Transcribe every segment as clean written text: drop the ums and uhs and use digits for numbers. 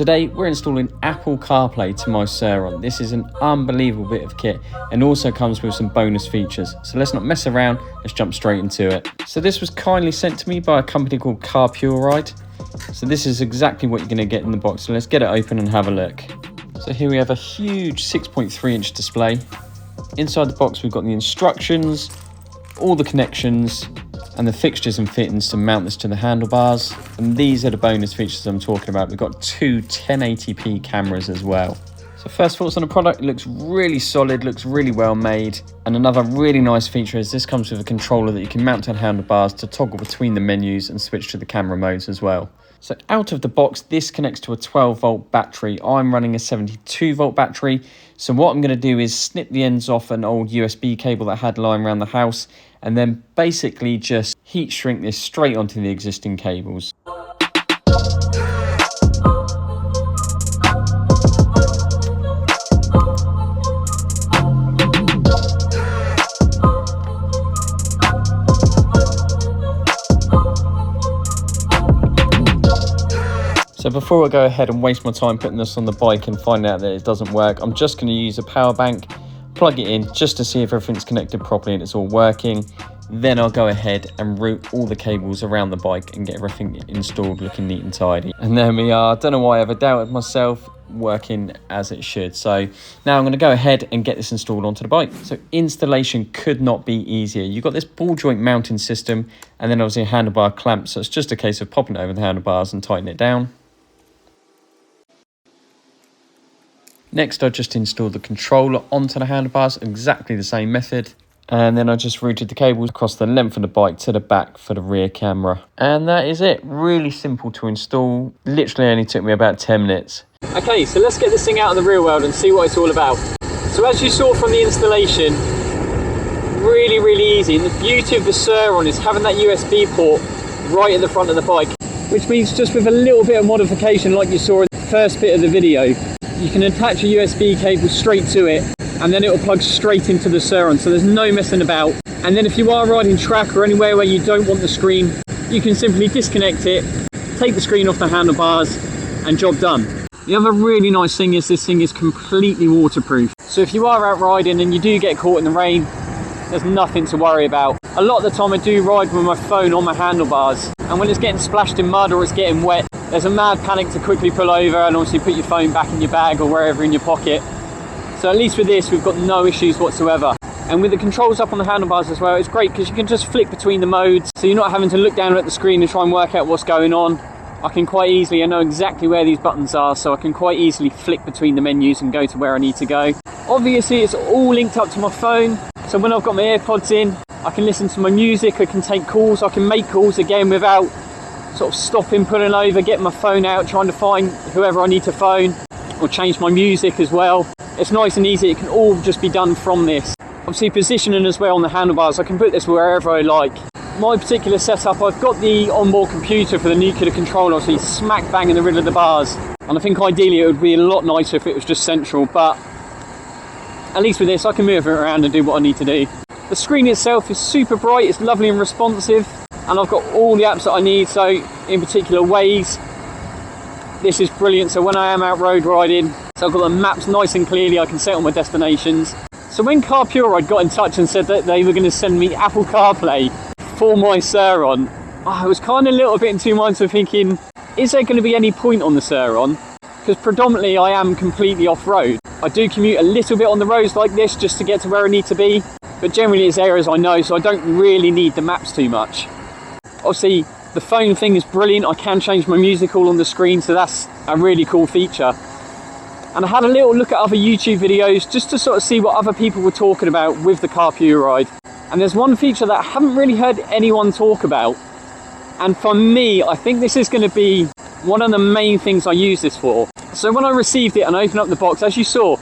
Today we're installing Apple CarPlay to my Surron. This is an unbelievable bit of kit and also comes with some bonus features. So let's not mess around, let's jump straight into it. So this was kindly sent to me by a company called Carpuride. So this is exactly what you're going to get in the box. So let's get it open and have a look. So here we have a huge 6.3-inch display. Inside the box we've got the instructions, all the connections, and the fixtures and fittings to mount this to the handlebars. And these are the bonus features I'm talking about. We've got two 1080p cameras as well. So first thoughts on the product, it looks really solid, looks really well made. And another really nice feature is this comes with a controller that you can mount to the handlebars to toggle between the menus and switch to the camera modes as well. So out of the box, this connects to a 12-volt battery. I'm running a 72-volt battery. So what I'm going to do is snip the ends off an old USB cable that I had lying around the house, and then basically just heat shrink this straight onto the existing cables. So before I go ahead and waste my time putting this on the bike and find out that it doesn't work, I'm just going to use a power bank, plug it in just to see if everything's connected properly and it's all working. Then I'll go ahead and route all the cables around the bike and get everything installed looking neat and tidy. And there we are. I don't know why I ever doubted myself, working as it should. So now I'm going to go ahead and get this installed onto the bike. So installation could not be easier. You've got this ball joint mounting system and then obviously a handlebar clamp. So it's just a case of popping it over the handlebars and tightening it down. Next, I just installed the controller onto the handlebars, exactly the same method. And then I just routed the cables across the length of the bike to the back for the rear camera. And that is it. Really simple to install. Literally only took me about 10 minutes. Okay, so let's get this thing out in the real world and see what it's all about. So as you saw from the installation, really easy. And the beauty of the Surron is having that USB port right at the front of the bike, which means just with a little bit of modification like you saw in the first bit of the video, you can attach a USB cable straight to it and then it will plug straight into the Surron, so there's no messing about. And then if you are riding track or anywhere where you don't want the screen, you can simply disconnect it, take the screen off the handlebars and job done. The other really nice thing is this thing is completely waterproof. So if you are out riding and you do get caught in the rain, there's nothing to worry about. A lot of the time I do ride with my phone on my handlebars, and when it's getting splashed in mud or it's getting wet, there's a mad panic to quickly pull over and obviously put your phone back in your bag or wherever in your pocket. So at least with this, we've got no issues whatsoever. And with the controls up on the handlebars as well, it's great because you can just flick between the modes. So you're not having to look down at the screen and try and work out what's going on. I can quite easily, I know exactly where these buttons are, so I can quite easily flick between the menus and go to where I need to go. Obviously, it's all linked up to my phone. So when I've got my AirPods in, I can listen to my music, I can take calls, I can make calls again without sort of stopping, pulling over, getting my phone out, trying to find whoever I need to phone, or change my music as well. It's nice and easy, it can all just be done from this. Obviously positioning as well on the handlebars, I can put this wherever I like. My particular setup, I've got the onboard computer for the nuclear control, obviously smack bang in the middle of the bars. And I think ideally it would be a lot nicer if it was just central, but at least with this I can move it around and do what I need to do. The screen itself is super bright, it's lovely and responsive. And I've got all the apps that I need, so in particular Waze, this is brilliant. So when I am out road riding, so I've got the maps nice and clearly, I can set all my destinations. So when Carpuride got in touch and said that they were going to send me Apple CarPlay for my Surron, I was kind of a little bit in two minds of thinking, is there going to be any point on the Surron? Because predominantly I am completely off-road. I do commute a little bit on the roads like this just to get to where I need to be, but generally it's areas I know, so I don't really need the maps too much. Obviously, the phone thing is brilliant. I can change my music all on the screen, so that's a really cool feature. And I had a little look at other YouTube videos just to sort of see what other people were talking about with the Carpuride. And there's one feature that I haven't really heard anyone talk about. And for me, I think this is going to be one of the main things I use this for. So when I received it and I opened up the box, as you saw,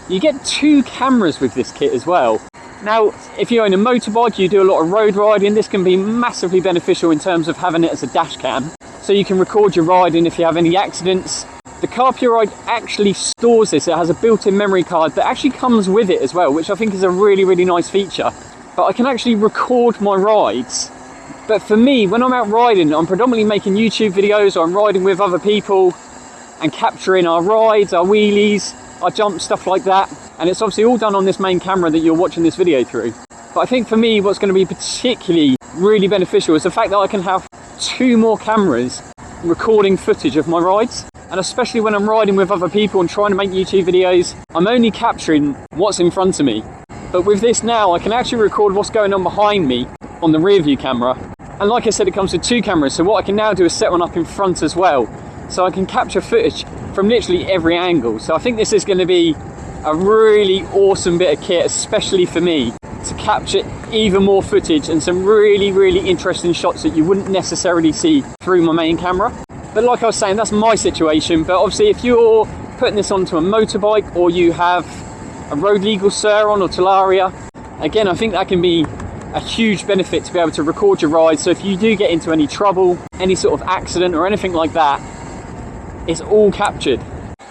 you get two cameras with this kit as well. Now, if you own a motorbike, you do a lot of road riding, this can be massively beneficial in terms of having it as a dash cam. So you can record your riding if you have any accidents. The Carpuride actually stores this, it has a built-in memory card that actually comes with it as well, which I think is a really nice feature. But I can actually record my rides. But for me, when I'm out riding, I'm predominantly making YouTube videos or I'm riding with other people. and capturing our rides, our wheelies, our jumps, stuff like that. And it's obviously all done on this main camera that you're watching this video through. But I think for me, what's going to be particularly really beneficial is the fact that I can have 2 more cameras recording footage of my rides. And especially when I'm riding with other people and trying to make YouTube videos, I'm only capturing what's in front of me. But with this now, I can actually record what's going on behind me on the rear view camera. And like I said, it comes with 2 cameras. So what I can now do is set one up in front as well. So I can capture footage from literally every angle. So I think this is going to be a really awesome bit of kit, especially for me, to capture even more footage and some really, really interesting shots that you wouldn't necessarily see through my main camera. But like I was saying, that's my situation. But obviously if you're putting this onto a motorbike, or you have a road legal Surron or Talaria, again, I think that can be a huge benefit to be able to record your rides. So if you do get into any trouble, any sort of accident or anything like that, it's all captured.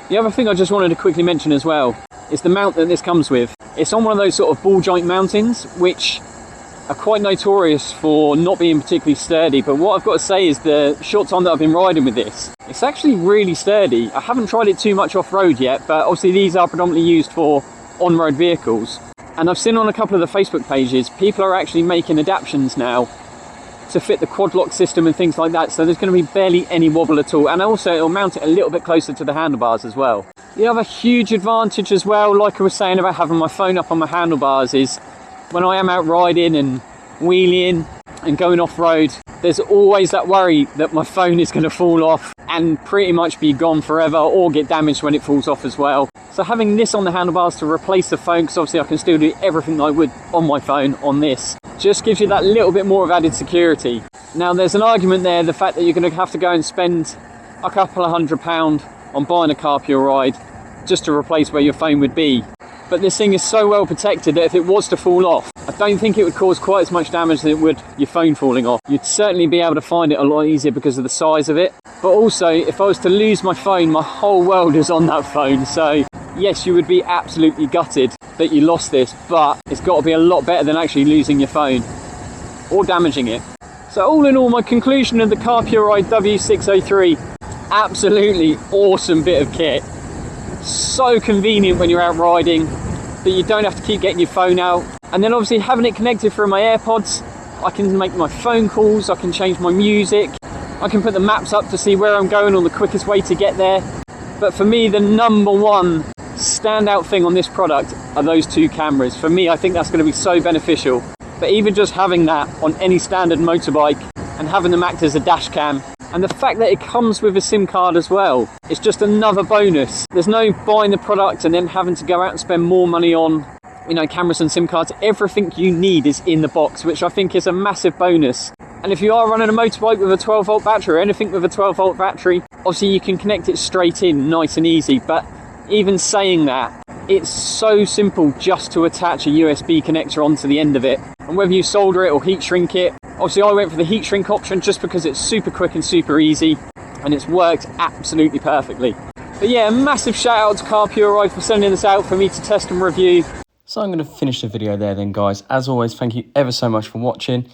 The other thing I just wanted to quickly mention as well is the mount that this comes with. It's on one of those sort of ball joint mountings, which are quite notorious for not being particularly sturdy. But what I've got to say is, the short time that I've been riding with this, it's actually really sturdy. I haven't tried it too much off-road yet, but obviously these are predominantly used for on-road vehicles. And I've seen on a couple of the Facebook pages, people are actually making adaptations now to fit the quad lock system and things like that, so there's going to be barely any wobble at all. And also it'll mount it a little bit closer to the handlebars as well. The other huge advantage as well, like I was saying about having my phone up on my handlebars, is when I am out riding and wheeling and going off-road, there's always that worry that my phone is going to fall off and pretty much be gone forever, or get damaged when it falls off as well. So having this on the handlebars to replace the phone, because obviously I can still do everything that I would on my phone on this, just gives you that little bit more of added security. Now there's an argument there, the fact that you're going to have to go and spend a couple of £100 on buying a Carpuride just to replace where your phone would be. But this thing is so well protected that if it was to fall off, I don't think it would cause quite as much damage as it would your phone falling off. You'd certainly be able to find it a lot easier because of the size of it. But also, if I was to lose my phone, my whole world is on that phone. So yes, you would be absolutely gutted that you lost this, but it's got to be a lot better than actually losing your phone or damaging it. So all in all, my conclusion of the Carpuride W603, absolutely awesome bit of kit. So convenient when you're out riding that you don't have to keep getting your phone out. And then obviously having it connected through my AirPods, I can make my phone calls, I can change my music, I can put the maps up to see where I'm going or the quickest way to get there. But for me, the number one standout thing on this product are those 2 cameras. For me, I think that's going to be so beneficial. But even just having that on any standard motorbike and having them act as a dash cam, and the fact that it comes with a SIM card as well, it's just another bonus. There's no buying the product and then having to go out and spend more money on, you know, cameras and SIM cards. Everything you need is in the box, which I think is a massive bonus. And if you are running a motorbike with a 12 volt battery or anything with a 12 volt battery, obviously you can connect it straight in, nice and easy. But even saying that, it's so simple just to attach a USB connector onto the end of it. And whether you solder it or heat shrink it, obviously I went for the heat shrink option just because it's super quick and super easy, and it's worked absolutely perfectly. But yeah, a massive shout out to Carpuride for sending this out for me to test and review. So I'm going to finish the video there then, guys. As always, thank you ever so much for watching.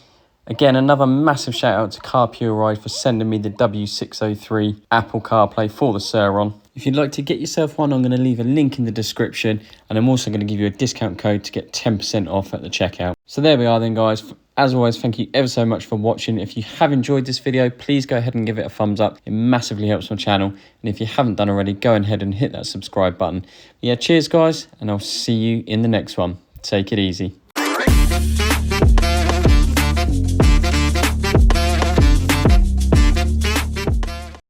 Again, another massive shout out to Carpuride for sending me the W603 Apple CarPlay for the Surron. If you'd like to get yourself one, I'm going to leave a link in the description, and I'm also going to give you a discount code to get 10% off at the checkout. So there we are then, guys. As always, thank you ever so much for watching. If you have enjoyed this video, please go ahead and give it a thumbs up. It massively helps my channel. And if you haven't done already, go ahead and hit that subscribe button. Yeah, cheers guys, and I'll see you in the next one. Take it easy.